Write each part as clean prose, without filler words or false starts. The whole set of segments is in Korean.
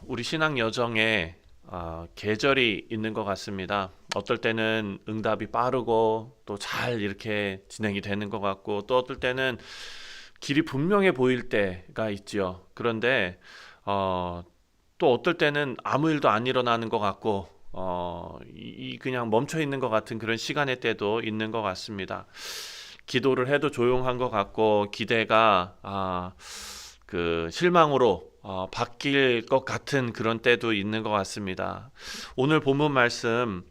우리 신앙 여정에 계절이 있는 것 같습니다. 어떨 때는 응답이 빠르고 또 잘 이렇게 진행이 되는 것 같고, 또 어떨 때는 길이 분명해 보일 때가 있지요. 그런데 또 어떨 때는 아무 일도 안 일어나는 것 같고, 그냥 멈춰 있는 것 같은 그런 시간의 때도 있는 것 같습니다. 기도를 해도 조용한 것 같고, 기대가 그 실망으로 바뀔 것 같은 그런 때도 있는 것 같습니다. 오늘 본문 말씀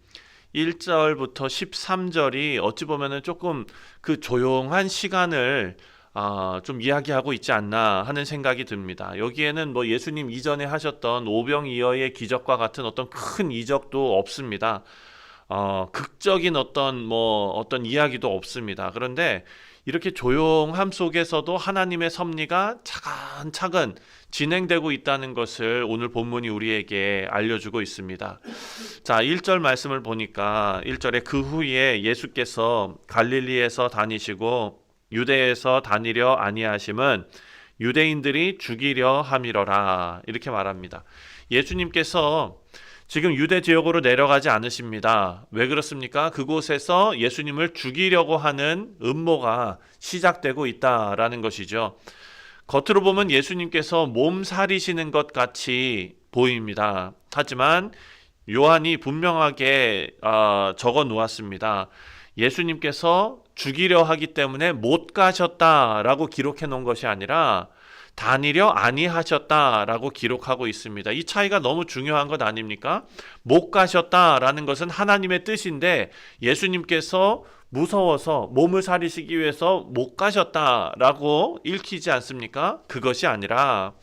1절부터 13절이 어찌 보면은 조금 그 조용한 시간을 좀 이야기하고 있지 않나 하는 생각이 듭니다. 여기에는 뭐 예수님 이전에 하셨던 오병이어의 기적과 같은 어떤 큰 이적도 없습니다. 극적인 어떤 이야기도 없습니다. 그런데 이렇게 조용함 속에서도 하나님의 섭리가 차근차근 진행되고 있다는 것을 오늘 본문이 우리에게 알려주고 있습니다. 자, 1절 말씀을 보니까 1절에 그 후에 예수께서 갈릴리에서 다니시고 유대에서 다니려 아니하심은 유대인들이 죽이려 함이러라, 이렇게 말합니다. 예수님께서 지금 유대 지역으로 내려가지 않으십니다. 왜 그렇습니까? 그곳에서 예수님을 죽이려고 하는 음모가 시작되고 있다라는 것이죠. 겉으로 보면 예수님께서 몸살이시는 것 같이 보입니다. 하지만 요한이 분명하게 적어 놓았습니다. 예수님께서 죽이려 하기 때문에 못 가셨다라고 기록해 놓은 것이 아니라 다니려 아니하셨다라고 기록하고 있습니다. 이 차이가 너무 중요한 것 아닙니까? 못 가셨다라는 것은 하나님의 뜻인데, 예수님께서 무서워서 몸을 사리시기 위해서 못 가셨다라고 읽히지 않습니까? 그것이 아니라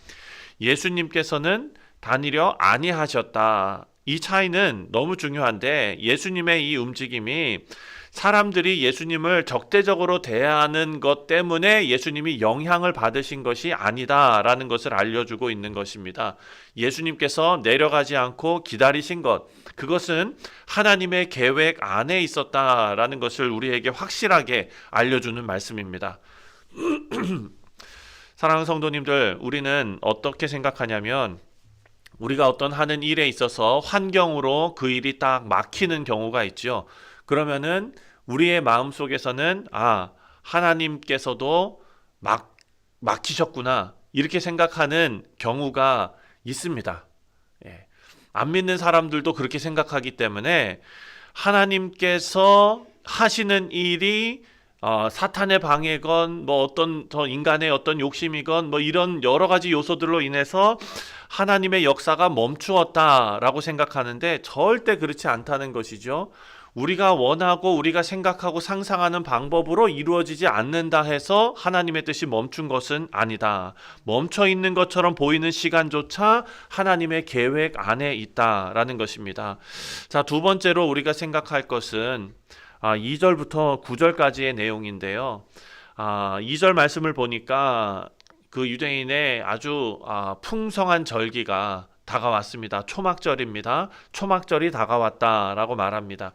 예수님께서는 다니려 아니하셨다. 이 차이는 너무 중요한데, 예수님의 이 움직임이 사람들이 예수님을 적대적으로 대하는 것 때문에 예수님이 영향을 받으신 것이 아니다라는 것을 알려주고 있는 것입니다. 예수님께서 내려가지 않고 기다리신 것, 그것은 하나님의 계획 안에 있었다라는 것을 우리에게 확실하게 알려주는 말씀입니다. 사랑하는 성도님들, 우리는 어떻게 생각하냐면, 우리가 어떤 하는 일에 있어서 환경으로 그 일이 딱 막히는 경우가 있죠. 그러면은 우리의 마음 속에서는 하나님께서도 막히셨구나, 이렇게 생각하는 경우가 있습니다. 예. 안 믿는 사람들도 그렇게 생각하기 때문에 하나님께서 하시는 일이 사탄의 방해건 어떤 인간의 어떤 욕심이건 이런 여러 가지 요소들로 인해서 하나님의 역사가 멈추었다라고 생각하는데, 절대 그렇지 않다는 것이죠. 우리가 원하고 우리가 생각하고 상상하는 방법으로 이루어지지 않는다 해서 하나님의 뜻이 멈춘 것은 아니다. 멈춰 있는 것처럼 보이는 시간조차 하나님의 계획 안에 있다라는 것입니다. 자, 두 번째로 우리가 생각할 것은 2절부터 9절까지의 내용인데요. 2절 말씀을 보니까 그 유대인의 아주 풍성한 절기가 다가왔습니다. 초막절입니다. 초막절이 다가왔다라고 말합니다.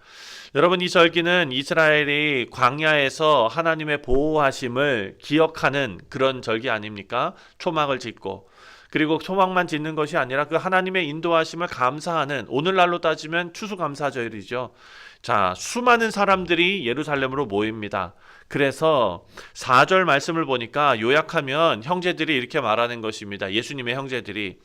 여러분, 이 절기는 이스라엘이 광야에서 하나님의 보호하심을 기억하는 그런 절기 아닙니까? 초막을 짓고, 그리고 초막만 짓는 것이 아니라 그 하나님의 인도하심을 감사하는, 오늘날로 따지면 추수감사절이죠. 자, 수많은 사람들이 예루살렘으로 모입니다. 그래서 4절 말씀을 보니까 요약하면 형제들이 이렇게 말하는 것입니다. 예수님의 형제들이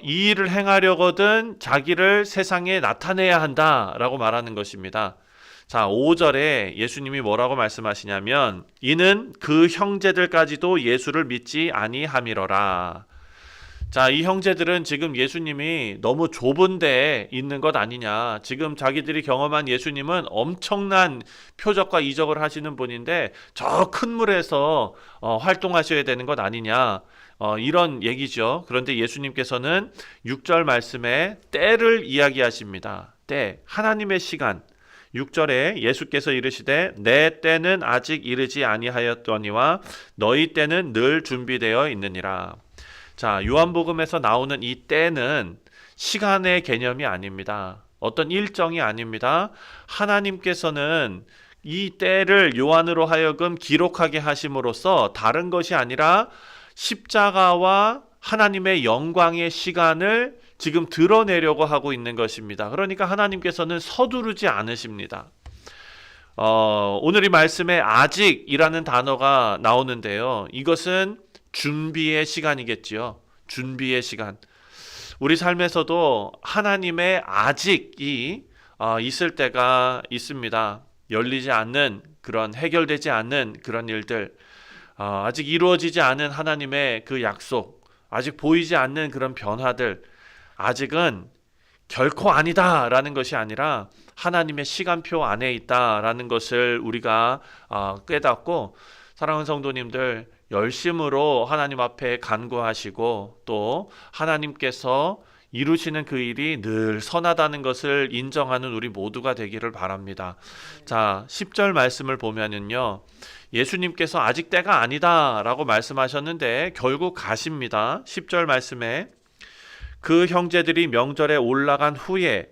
이 일을 행하려거든 자기를 세상에 나타내야 한다라고 말하는 것입니다. 자, 5절에 예수님이 뭐라고 말씀하시냐면, 이는 그 형제들까지도 예수를 믿지 아니함이러라. 자, 이 형제들은 지금 예수님이 너무 좁은 데에 있는 것 아니냐, 지금 자기들이 경험한 예수님은 엄청난 표적과 이적을 하시는 분인데 저 큰 물에서 활동하셔야 되는 것 아니냐, 이런 얘기죠. 그런데 예수님께서는 6절 말씀에 때를 이야기하십니다. 때, 하나님의 시간. 6절에 예수께서 이르시되 내 때는 아직 이르지 아니하였더니와 너희 때는 늘 준비되어 있느니라. 자, 요한복음에서 나오는 이 때는 시간의 개념이 아닙니다. 어떤 일정이 아닙니다. 하나님께서는 이 때를 요한으로 하여금 기록하게 하심으로써 다른 것이 아니라 십자가와 하나님의 영광의 시간을 지금 드러내려고 하고 있는 것입니다. 그러니까 하나님께서는 서두르지 않으십니다. 오늘 이 말씀에 아직이라는 단어가 나오는데요. 이것은 준비의 시간이겠지요. 준비의 시간. 우리 삶에서도 하나님의 아직이 있을 때가 있습니다. 열리지 않는 그런 해결되지 않는 그런 일들, 아직 이루어지지 않은 하나님의 그 약속, 아직 보이지 않는 그런 변화들, 아직은 결코 아니다라는 것이 아니라 하나님의 시간표 안에 있다라는 것을 우리가 깨닫고, 사랑하는 성도님들, 열심으로 하나님 앞에 간구하시고 또 하나님께서 이루시는 그 일이 늘 선하다는 것을 인정하는 우리 모두가 되기를 바랍니다. 자, 10절 말씀을 보면은요, 예수님께서 아직 때가 아니다 라고 말씀하셨는데 결국 가십니다. 10절 말씀에 그 형제들이 명절에 올라간 후에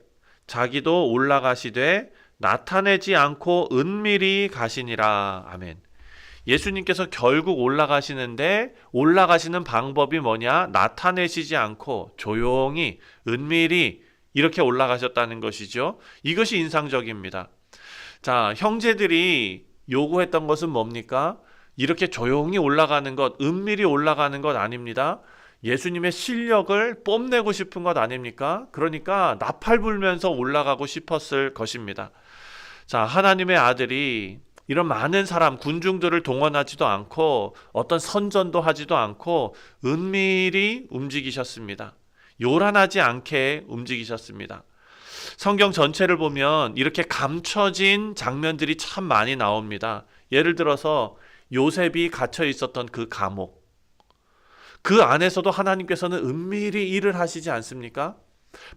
자기도 올라가시되 나타내지 않고 은밀히 가시니라. 아멘. 예수님께서 결국 올라가시는데 올라가시는 방법이 뭐냐? 나타내시지 않고 조용히 은밀히 이렇게 올라가셨다는 것이죠. 이것이 인상적입니다. 자, 형제들이 요구했던 것은 뭡니까? 이렇게 조용히 올라가는 것, 은밀히 올라가는 것 아닙니다. 예수님의 실력을 뽐내고 싶은 것 아닙니까? 그러니까 나팔 불면서 올라가고 싶었을 것입니다. 자, 하나님의 아들이 이런 많은 사람, 군중들을 동원하지도 않고 어떤 선전도 하지도 않고 은밀히 움직이셨습니다. 요란하지 않게 움직이셨습니다. 성경 전체를 보면 이렇게 감춰진 장면들이 참 많이 나옵니다. 예를 들어서 요셉이 갇혀 있었던 그 감옥, 그 안에서도 하나님께서는 은밀히 일을 하시지 않습니까?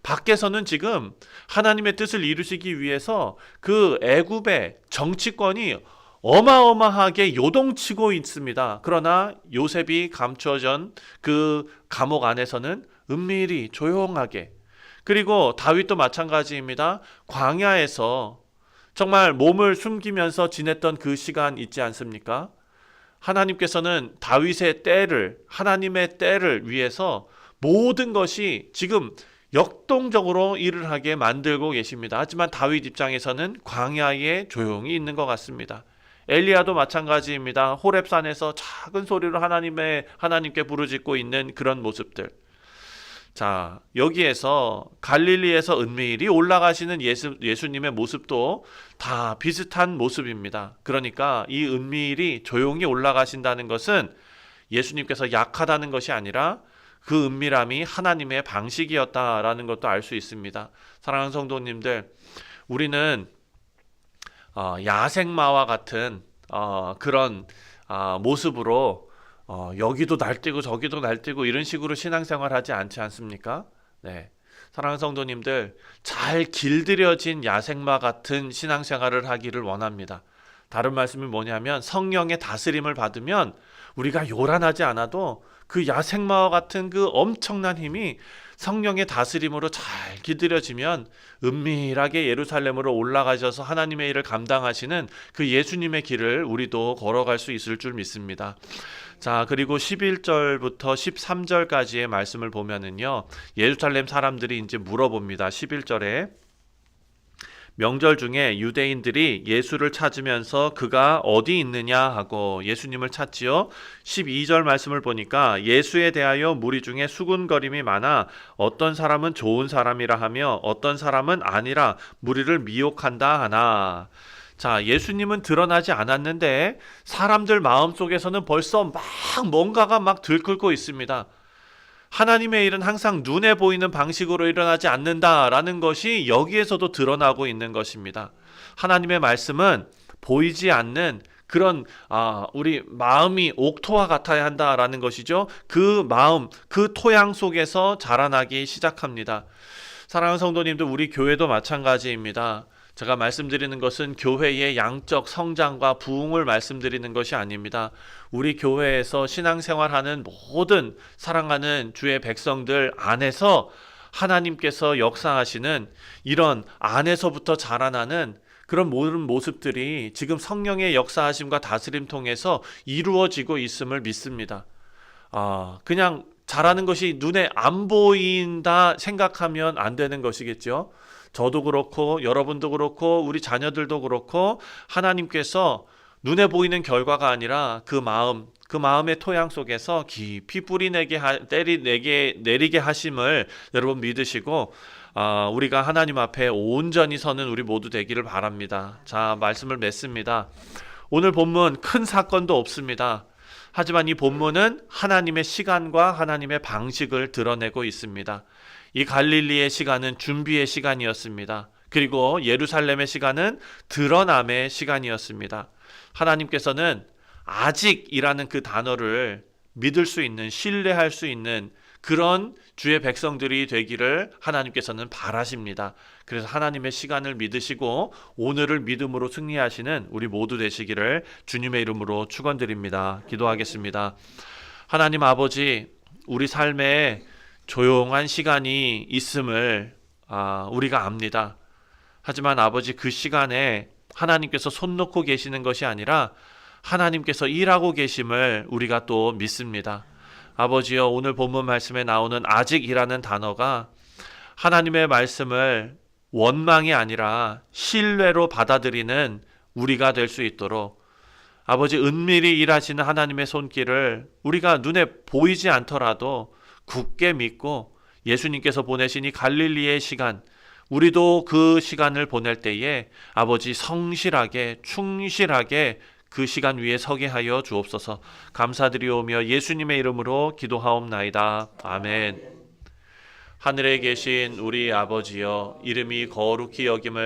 밖에서는 지금 하나님의 뜻을 이루시기 위해서 그 애굽의 정치권이 어마어마하게 요동치고 있습니다. 그러나 요셉이 감추어진 그 감옥 안에서는 은밀히 조용하게, 그리고 다윗도 마찬가지입니다. 광야에서 정말 몸을 숨기면서 지냈던 그 시간 있지 않습니까? 하나님께서는 다윗의 때를, 하나님의 때를 위해서 모든 것이 지금 역동적으로 일을 하게 만들고 계십니다. 하지만 다윗 입장에서는 광야에 조용히 있는 것 같습니다. 엘리야도 마찬가지입니다. 호렙산에서 작은 소리로 하나님께 부르짖고 있는 그런 모습들. 자, 여기에서 갈릴리에서 은밀히 올라가시는 예수님의 모습도 다 비슷한 모습입니다. 그러니까 이 은밀히 조용히 올라가신다는 것은 예수님께서 약하다는 것이 아니라 그 은밀함이 하나님의 방식이었다라는 것도 알 수 있습니다. 사랑하는 성도님들, 우리는 야생마와 같은 그런 모습으로 여기도 날뛰고 저기도 날뛰고 이런 식으로 신앙생활하지 않지 않습니까? 네, 사랑하는 성도님들, 잘 길들여진 야생마 같은 신앙생활을 하기를 원합니다. 다른 말씀이 뭐냐면 성령의 다스림을 받으면 우리가 요란하지 않아도 그 야생마와 같은 그 엄청난 힘이 성령의 다스림으로 잘 길들여지면 은밀하게 예루살렘으로 올라가셔서 하나님의 일을 감당하시는 그 예수님의 길을 우리도 걸어갈 수 있을 줄 믿습니다. 자, 그리고 11절부터 13절까지의 말씀을 보면은요, 예루살렘 사람들이 이제 물어봅니다. 11절에 명절 중에 유대인들이 예수를 찾으면서 그가 어디 있느냐 하고 예수님을 찾지요. 12절 말씀을 보니까 예수에 대하여 무리 중에 수군거림이 많아 어떤 사람은 좋은 사람이라 하며 어떤 사람은 아니라 무리를 미혹한다 하나. 자, 예수님은 드러나지 않았는데 사람들 마음속에서는 벌써 막 뭔가가 막 들끓고 있습니다. 하나님의 일은 항상 눈에 보이는 방식으로 일어나지 않는다라는 것이 여기에서도 드러나고 있는 것입니다. 하나님의 말씀은 보이지 않는 그런 우리 마음이 옥토와 같아야 한다라는 것이죠. 그 마음, 그 토양 속에서 자라나기 시작합니다. 사랑하는 성도님들, 우리 교회도 마찬가지입니다. 제가 말씀드리는 것은 교회의 양적 성장과 부흥을 말씀드리는 것이 아닙니다. 우리 교회에서 신앙생활하는 모든 사랑하는 주의 백성들 안에서 하나님께서 역사하시는 이런 안에서부터 자라나는 그런 모든 모습들이 지금 성령의 역사하심과 다스림 통해서 이루어지고 있음을 믿습니다. 그냥 잘하는 것이 눈에 안 보인다 생각하면 안 되는 것이겠죠. 저도 그렇고 여러분도 그렇고 우리 자녀들도 그렇고 하나님께서 눈에 보이는 결과가 아니라 그 마음의 토양 속에서 깊이 뿌리 내리게 하심을 여러분 믿으시고 우리가 하나님 앞에 온전히 서는 우리 모두 되기를 바랍니다. 자, 말씀을 맺습니다. 오늘 본문 큰 사건도 없습니다. 하지만 이 본문은 하나님의 시간과 하나님의 방식을 드러내고 있습니다. 이 갈릴리의 시간은 준비의 시간이었습니다. 그리고 예루살렘의 시간은 드러남의 시간이었습니다. 하나님께서는 아직이라는 그 단어를 믿을 수 있는, 신뢰할 수 있는 그런 주의 백성들이 되기를 하나님께서는 바라십니다. 그래서 하나님의 시간을 믿으시고 오늘을 믿음으로 승리하시는 우리 모두 되시기를 주님의 이름으로 축원드립니다. 기도하겠습니다. 하나님 아버지, 우리 삶에 조용한 시간이 있음을 우리가 압니다. 하지만 아버지, 그 시간에 하나님께서 손 놓고 계시는 것이 아니라 하나님께서 일하고 계심을 우리가 또 믿습니다. 아버지여, 오늘 본문 말씀에 나오는 아직이라는 단어가 하나님의 말씀을 원망이 아니라 신뢰로 받아들이는 우리가 될 수 있도록 아버지, 은밀히 일하시는 하나님의 손길을 우리가 눈에 보이지 않더라도 굳게 믿고 예수님께서 보내신 이 갈릴리의 시간, 우리도 그 시간을 보낼 때에 아버지 성실하게 충실하게 그 시간 위에 서게 하여 주옵소서. 감사드리오며 예수님의 이름으로 기도하옵나이다. 아멘. 하늘에 계신 우리 아버지여, 이름이 거룩히 여김을